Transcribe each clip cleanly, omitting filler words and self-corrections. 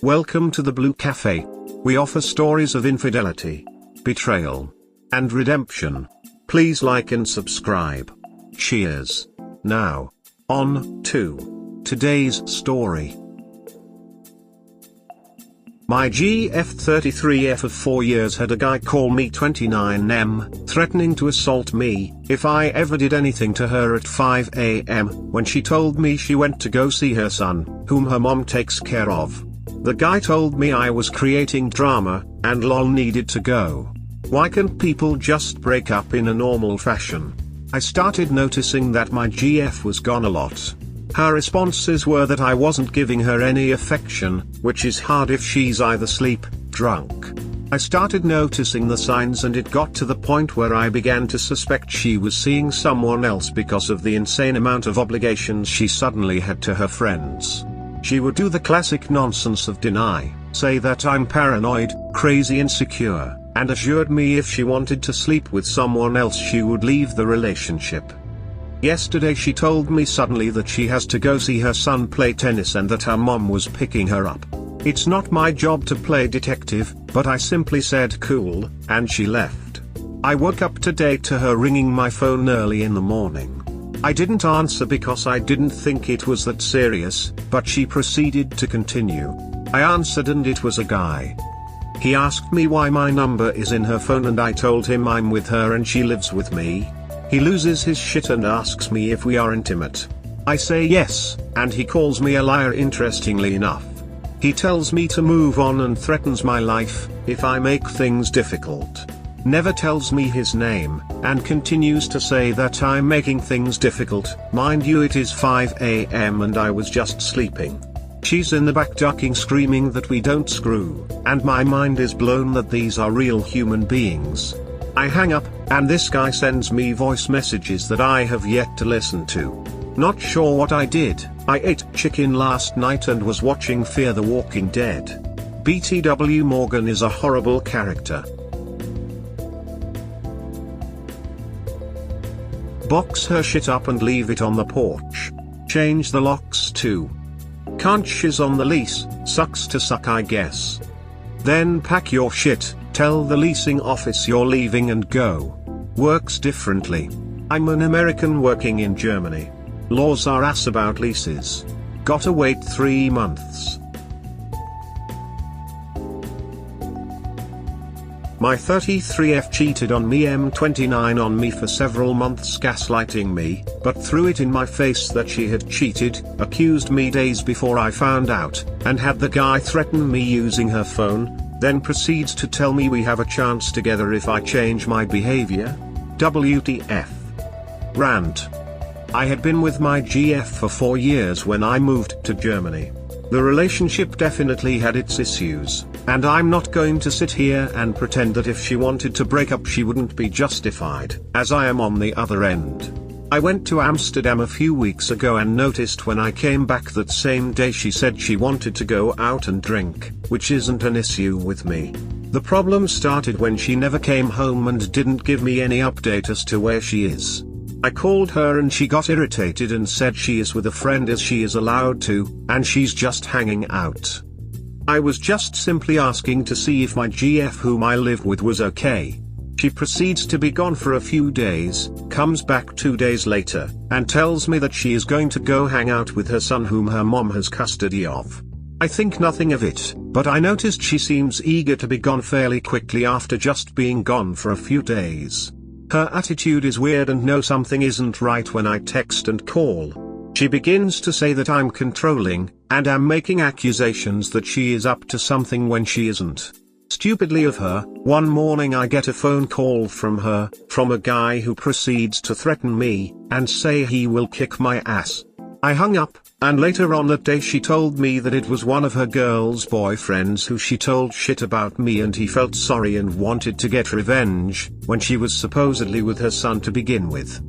Welcome to the Blue Cafe. We offer stories of infidelity, betrayal, and redemption. Please like and subscribe. Cheers. Now, on to today's story. My gf33F of 4 years had a guy call me29M, threatening to assault me if I ever did anything to her at 5 a.m. when she told me she went to go see her son, whom her mom takes care of. The guy told me I was creating drama, and lol needed to go. Why can't people just break up in a normal fashion? I started noticing that my GF was gone a lot. Her responses were that I wasn't giving her any affection, which is hard if she's either asleep, drunk. I started noticing the signs, and it got to the point where I began to suspect she was seeing someone else because of the insane amount of obligations she suddenly had to her friends. She would do the classic nonsense of deny, say that I'm paranoid, crazy, insecure, and assured me if she wanted to sleep with someone else she would leave the relationship. Yesterday she told me suddenly that she has to go see her son play tennis and that her mom was picking her up. It's not my job to play detective, but I simply said cool, and she left. I woke up today to her ringing my phone early in the morning. I didn't answer because I didn't think it was that serious, but she proceeded to continue. I answered and it was a guy. He asked me why my number is in her phone and I told him I'm with her and she lives with me. He loses his shit and asks me if we are intimate. I say yes, and he calls me a liar interestingly enough. He tells me to move on and threatens my life if I make things difficult. Never tells me his name, and continues to say that I'm making things difficult. Mind you, it is 5 a.m. and I was just sleeping. She's in the back ducking, screaming that we don't screw, and my mind is blown that these are real human beings. I hang up, and this guy sends me voice messages that I have yet to listen to. Not sure what I did. I ate chicken last night and was watching Fear the Walking Dead. BTW Morgan is a horrible character. Box her shit up and leave it on the porch. Change the locks too. Can't shiz on the lease, sucks to suck I guess. Then pack your shit, tell the leasing office you're leaving and go. Works differently. I'm an American working in Germany. Laws are ass about leases. Gotta wait 3 months. My 33F cheated on me M29 on me for several months, gaslighting me, but threw it in my face that she had cheated, accused me days before I found out, and had the guy threaten me using her phone, then proceeds to tell me we have a chance together if I change my behavior. WTF. Rant. I had been with my GF for 4 years when I moved to Germany. The relationship definitely had its issues, and I'm not going to sit here and pretend that if she wanted to break up she wouldn't be justified, as I am on the other end. I went to Amsterdam a few weeks ago and noticed when I came back that same day she said she wanted to go out and drink, which isn't an issue with me. The problem started when she never came home and didn't give me any update as to where she is. I called her and she got irritated and said she is with a friend as she is allowed to, and she's just hanging out. I was just simply asking to see if my GF whom I live with was okay. She proceeds to be gone for a few days, comes back 2 days later, and tells me that she is going to go hang out with her son whom her mom has custody of. I think nothing of it, but I noticed she seems eager to be gone fairly quickly after just being gone for a few days. Her attitude is weird and know something isn't right when I text and call. She begins to say that I'm controlling, and am making accusations that she is up to something when she isn't. Stupidly of her, one morning I get a phone call from her, from a guy who proceeds to threaten me, and say he will kick my ass. I hung up, and later on that day she told me that it was one of her girl's boyfriends who she told shit about me and he felt sorry and wanted to get revenge, when she was supposedly with her son to begin with.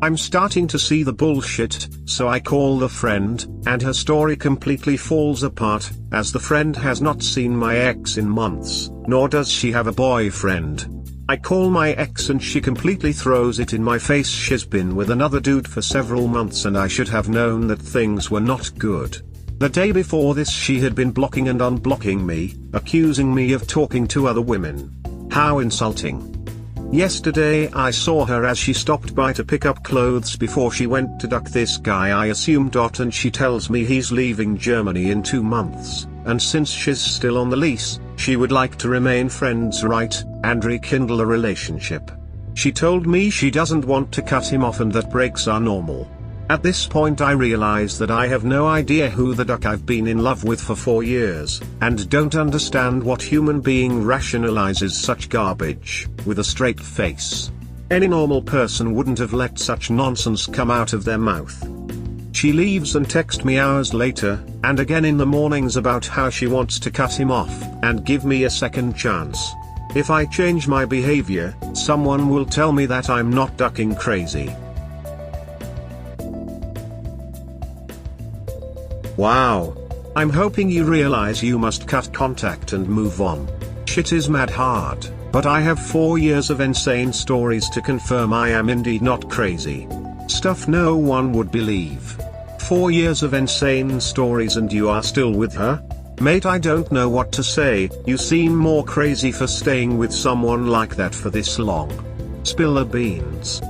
I'm starting to see the bullshit, so I call the friend, and her story completely falls apart, as the friend has not seen my ex in months, nor does she have a boyfriend. I call my ex and she completely throws it in my face. She's been with another dude for several months and I should have known that things were not good. The day before this she had been blocking and unblocking me, accusing me of talking to other women. How insulting. Yesterday I saw her as she stopped by to pick up clothes before she went to duck this guy I assumed, and she tells me he's leaving Germany in 2 months, and since she's still on the lease, she would like to remain friends, right, and rekindle a relationship. She told me she doesn't want to cut him off and that breaks are normal. At this point I realize that I have no idea who the duck I've been in love with for 4 years, and don't understand what human being rationalizes such garbage, with a straight face. Any normal person wouldn't have let such nonsense come out of their mouth. She leaves and texts me hours later, and again in the mornings about how she wants to cut him off, and give me a second chance. If I change my behavior, someone will tell me that I'm not ducking crazy. Wow. I'm hoping you realize you must cut contact and move on. Shit is mad hard, but I have 4 years of insane stories to confirm I am indeed not crazy. Stuff no one would believe. 4 years of insane stories and you are still with her? Mate, I don't know what to say. You seem more crazy for staying with someone like that for this long. Spill the beans.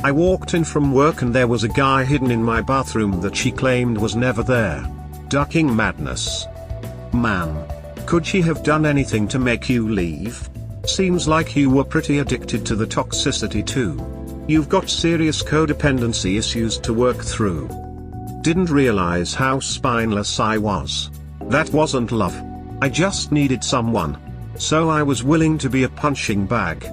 I walked in from work and there was a guy hidden in my bathroom that she claimed was never there. Ducking madness. Man. Could she have done anything to make you leave? Seems like you were pretty addicted to the toxicity too. You've got serious codependency issues to work through. Didn't realize how spineless I was. That wasn't love. I just needed someone. So I was willing to be a punching bag.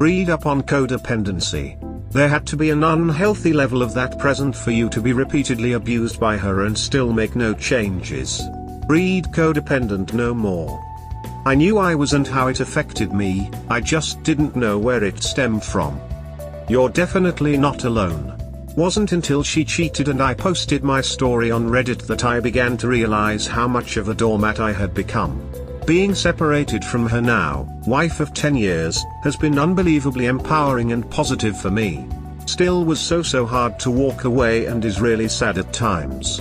Read up on codependency. There had to be an unhealthy level of that present for you to be repeatedly abused by her and still make no changes. Read Codependent no more. I knew I was and how it affected me, I just didn't know where it stemmed from. You're definitely not alone. Wasn't until she cheated and I posted my story on Reddit that I began to realize how much of a doormat I had become. Being separated from her now, wife of 10 years, has been unbelievably empowering and positive for me. Still was so hard to walk away and is really sad at times.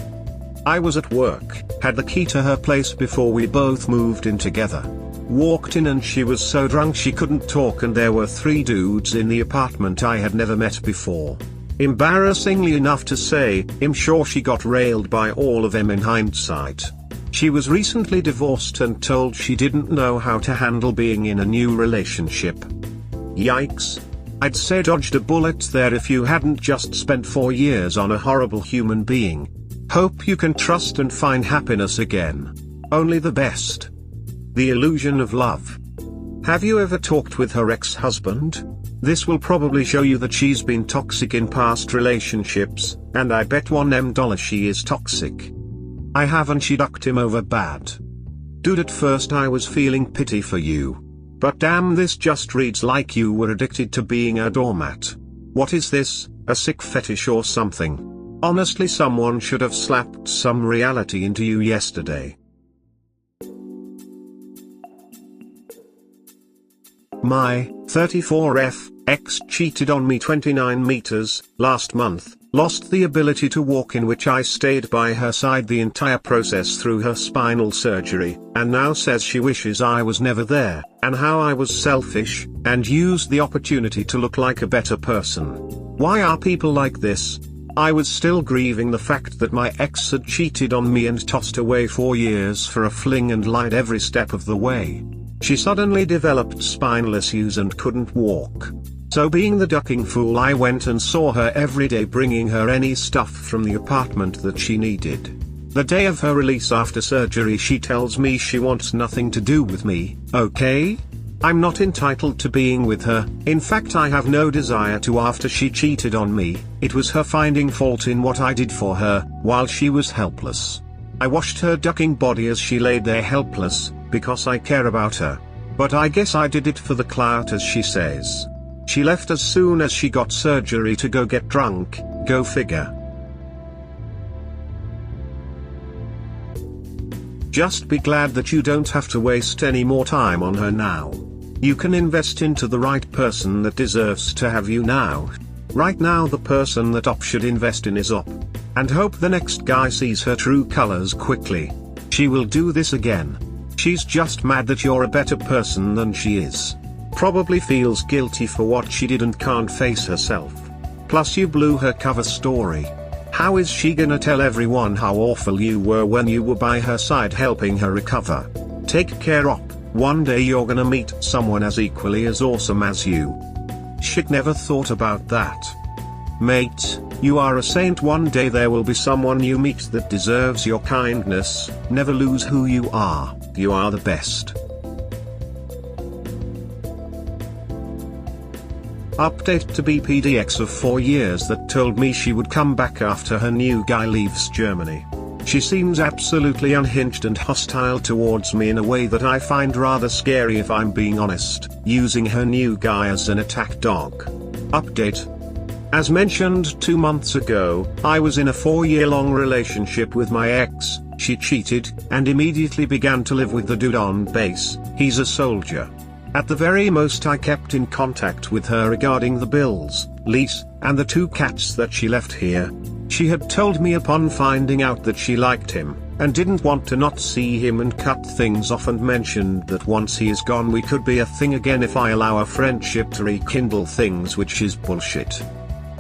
I was at work, had the key to her place before we both moved in together. Walked in and she was so drunk she couldn't talk and there were 3 dudes in the apartment I had never met before. Embarrassingly enough to say, I'm sure she got railed by all of them in hindsight. She was recently divorced and told she didn't know how to handle being in a new relationship. Yikes. I'd say dodged a bullet there if you hadn't just spent 4 years on a horrible human being. Hope you can trust and find happiness again. Only the best. The illusion of love. Have you ever talked with her ex-husband? This will probably show you that she's been toxic in past relationships, and I bet $1M she is toxic. I haven't. She ducked him over bad. Dude, at first I was feeling pity for you. But damn, this just reads like you were addicted to being a doormat. What is this, a sick fetish or something? Honestly, someone should have slapped some reality into you yesterday. My 34F ex cheated on me 29 meters last month, lost the ability to walk, in which I stayed by her side the entire process through her spinal surgery, and now says she wishes I was never there, and how I was selfish, and used the opportunity to look like a better person. Why are people like this? I was still grieving the fact that my ex had cheated on me and tossed away 4 years for a fling and lied every step of the way. She suddenly developed spinal issues and couldn't walk. So being the ducking fool, I went and saw her every day, bringing her any stuff from the apartment that she needed. The day of her release after surgery, she tells me she wants nothing to do with me. Okay? I'm not entitled to being with her. In fact, I have no desire to. After she cheated on me, it was her finding fault in what I did for her, while she was helpless. I washed her ducking body as she laid there helpless, because I care about her. But I guess I did it for the clout, as she says. She left as soon as she got surgery to go get drunk, go figure. Just be glad that you don't have to waste any more time on her now. You can invest into the right person that deserves to have you now. Right now the person that Op should invest in is Op. and hope the next guy sees her true colors quickly. She will do this again. She's just mad that you're a better person than she is. Probably feels guilty for what she did and can't face herself. Plus you blew her cover story. How is she gonna tell everyone how awful you were when you were by her side helping her recover? Take care op, one day you're gonna meet someone as equally as awesome as you. Shit, never thought about that. Mate, you are a saint. One day there will be someone you meet that deserves your kindness. Never lose who you are the best. Update to BPDX of 4 years that told me she would come back after her new guy leaves Germany. She seems absolutely unhinged and hostile towards me in a way that I find rather scary if I'm being honest, using her new guy as an attack dog. Update. As mentioned 2 months ago, I was in a 4-year-long relationship with my ex. She cheated, and immediately began to live with the dude on base. He's a soldier. At the very most I kept in contact with her regarding the bills, lease, and the 2 cats that she left here. She had told me upon finding out that she liked him, and didn't want to not see him and cut things off, and mentioned that once he is gone we could be a thing again if I allow our friendship to rekindle things, which is bullshit.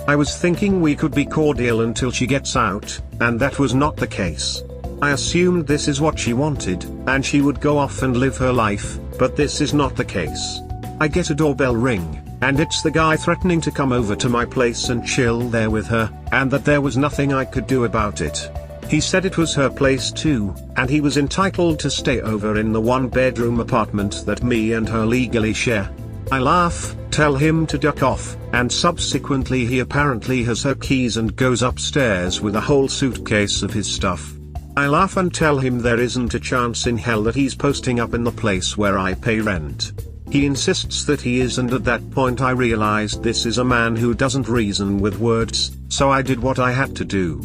I was thinking we could be cordial until she gets out, and that was not the case. I assumed this is what she wanted, and she would go off and live her life, but this is not the case. I get a doorbell ring, and it's the guy threatening to come over to my place and chill there with her, and that there was nothing I could do about it. He said it was her place too, and he was entitled to stay over in the 1-bedroom apartment that me and her legally share. I laugh, tell him to duck off, and subsequently he apparently has her keys and goes upstairs with a whole suitcase of his stuff. I laugh and tell him there isn't a chance in hell that he's posting up in the place where I pay rent. He insists that he is, and at that point I realized this is a man who doesn't reason with words, so I did what I had to do.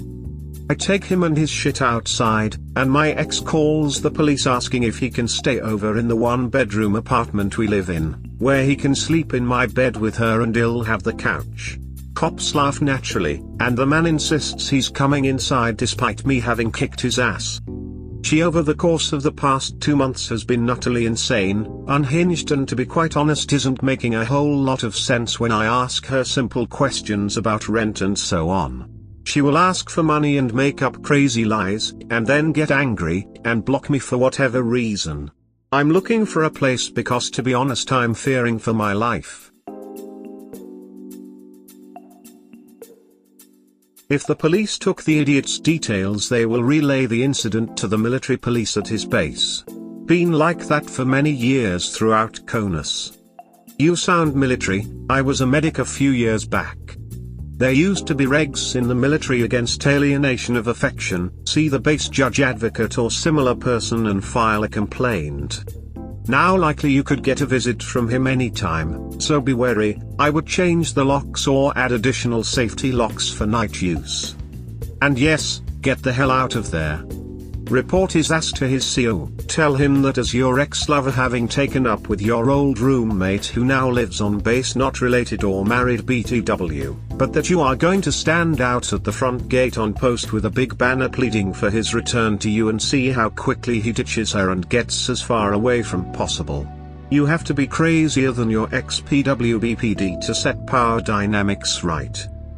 I take him and his shit outside, and my ex calls the police asking if he can stay over in the 1-bedroom apartment we live in, where he can sleep in my bed with her and he'll have the couch. Cops laugh naturally, and the man insists he's coming inside despite me having kicked his ass. She over the course of the past 2 months has been utterly insane, unhinged, and to be quite honest isn't making a whole lot of sense when I ask her simple questions about rent and so on. She will ask for money and make up crazy lies, and then get angry, and block me for whatever reason. I'm looking for a place because to be honest I'm fearing for my life. If the police took the idiot's details they will relay the incident to the military police at his base. Been like that for many years throughout CONUS. You sound military. I was a medic a few years back. There used to be regs in the military against alienation of affection. See the base judge, advocate or similar person and file a complaint. Now likely you could get a visit from him anytime, so be wary. I would change the locks or add additional safety locks for night use. And yes, get the hell out of there. Report his ass to his CO. Tell him that as your ex-lover having taken up with your old roommate who now lives on base, not related or married BTW, but that you are going to stand out at the front gate on post with a big banner pleading for his return to you and see how quickly he ditches her and gets as far away from possible. You have to be crazier than your ex-PWBPD to set power dynamics right.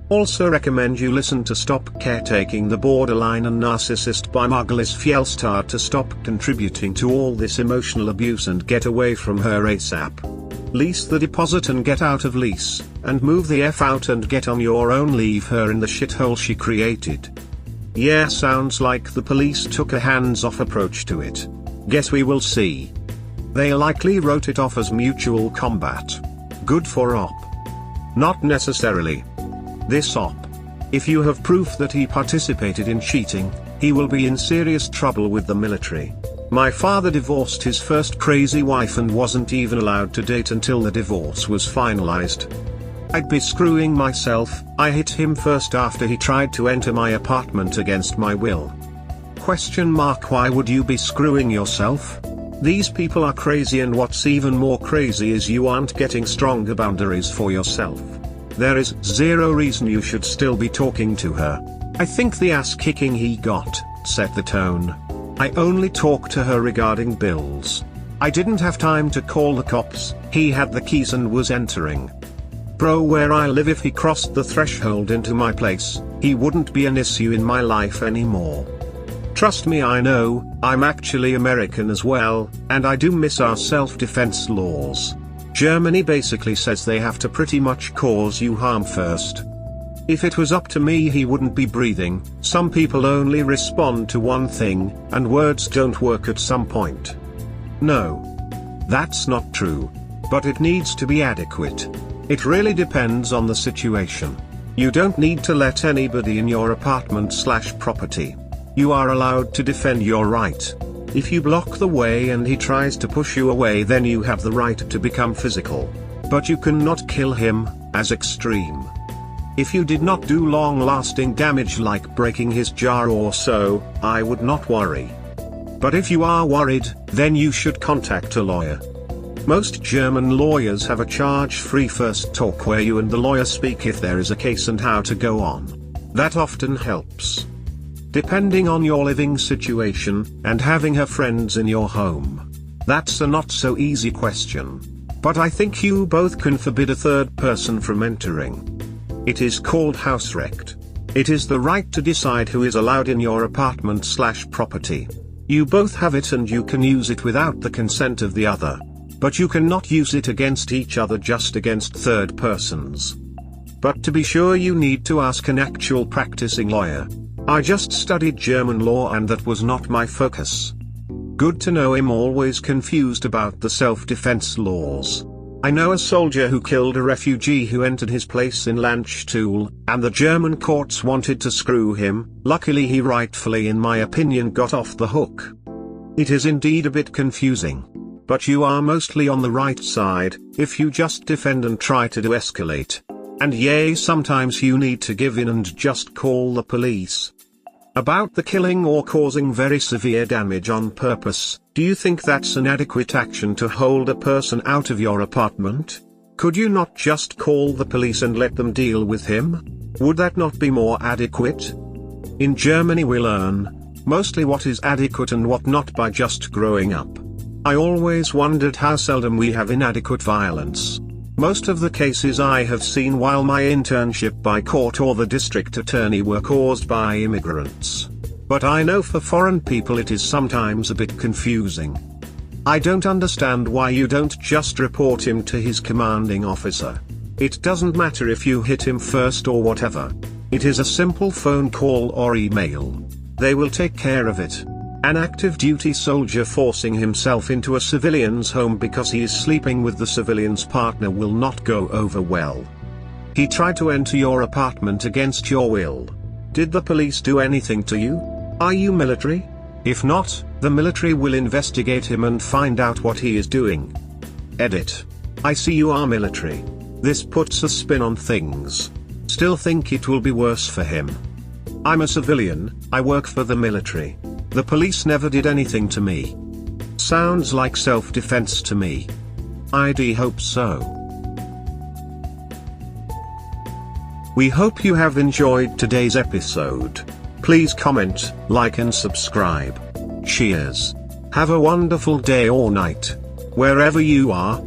Also recommend you listen to Stop Caretaking the Borderline and Narcissist by Margulis Fjellstad to stop contributing to all this emotional abuse and get away from her ASAP. Lease the deposit and get out of lease, and move the F out and get on your own. Leave her in the shithole she created. Yeah, sounds like the police took a hands-off approach to it. Guess we will see. They likely wrote it off as mutual combat. Good for op. Not necessarily. This op. If you have proof that he participated in cheating, he will be in serious trouble with the military. My father divorced his first crazy wife and wasn't even allowed to date until the divorce was finalized. I'd be screwing myself. I hit him first after he tried to enter my apartment against my will. Why would you be screwing yourself? These people are crazy, and what's even more crazy is you aren't getting stronger boundaries for yourself. There is zero reason you should still be talking to her. I think the ass kicking he got set the tone. I only talked to her regarding bills. I didn't have time to call the cops, he had the keys and was entering. Bro, where I live, if he crossed the threshold into my place, he wouldn't be an issue in my life anymore. Trust me, I know, I'm actually American as well, and I do miss our self-defense laws. Germany basically says they have to pretty much cause you harm first. If it was up to me, he wouldn't be breathing. Some people only respond to one thing, and words don't work at some point. No. That's not true. But it needs to be adequate. It really depends on the situation. You don't need to let anybody in your apartment/property. You are allowed to defend your right. If you block the way and he tries to push you away, then you have the right to become physical. But you cannot kill him, as extreme. If you did not do long-lasting damage like breaking his jaw or so, I would not worry. But if you are worried, then you should contact a lawyer. Most German lawyers have a charge-free first talk where you and the lawyer speak if there is a case and how to go on. That often helps. Depending on your living situation, and having her friends in your home. That's a not so easy question. But I think you both can forbid a third person from entering. It is called hausrecht. It is the right to decide who is allowed in your apartment/property. You both have it and you can use it without the consent of the other. But you cannot use it against each other, just against third persons. But to be sure, you need to ask an actual practicing lawyer. I just studied German law and that was not my focus. Good to know. I'm always confused about the self-defense laws. I know a soldier who killed a refugee who entered his place in Landstuhl, and the German courts wanted to screw him. Luckily he rightfully, in my opinion, got off the hook. It is indeed a bit confusing. But you are mostly on the right side, if you just defend and try to de-escalate. And yay, sometimes you need to give in and just call the police. About the killing or causing very severe damage on purpose, do you think that's an adequate action to hold a person out of your apartment? Could you not just call the police and let them deal with him? Would that not be more adequate? In Germany we learn, mostly what is adequate and what not by just growing up. I always wondered how seldom we have inadequate violence. Most of the cases I have seen while my internship by court or the district attorney were caused by immigrants. But I know for foreign people it is sometimes a bit confusing. I don't understand why you don't just report him to his commanding officer. It doesn't matter if you hit him first or whatever. It is a simple phone call or email. They will take care of it. An active duty soldier forcing himself into a civilian's home because he is sleeping with the civilian's partner will not go over well. He tried to enter your apartment against your will. Did the police do anything to you? Are you military? If not, the military will investigate him and find out what he is doing. Edit. I see you are military. This puts a spin on things. Still think it will be worse for him. I'm a civilian, I work for the military. The police never did anything to me. Sounds like self-defense to me. I'd hope so. We hope you have enjoyed today's episode. Please comment, like and subscribe. Cheers. Have a wonderful day or night, wherever you are.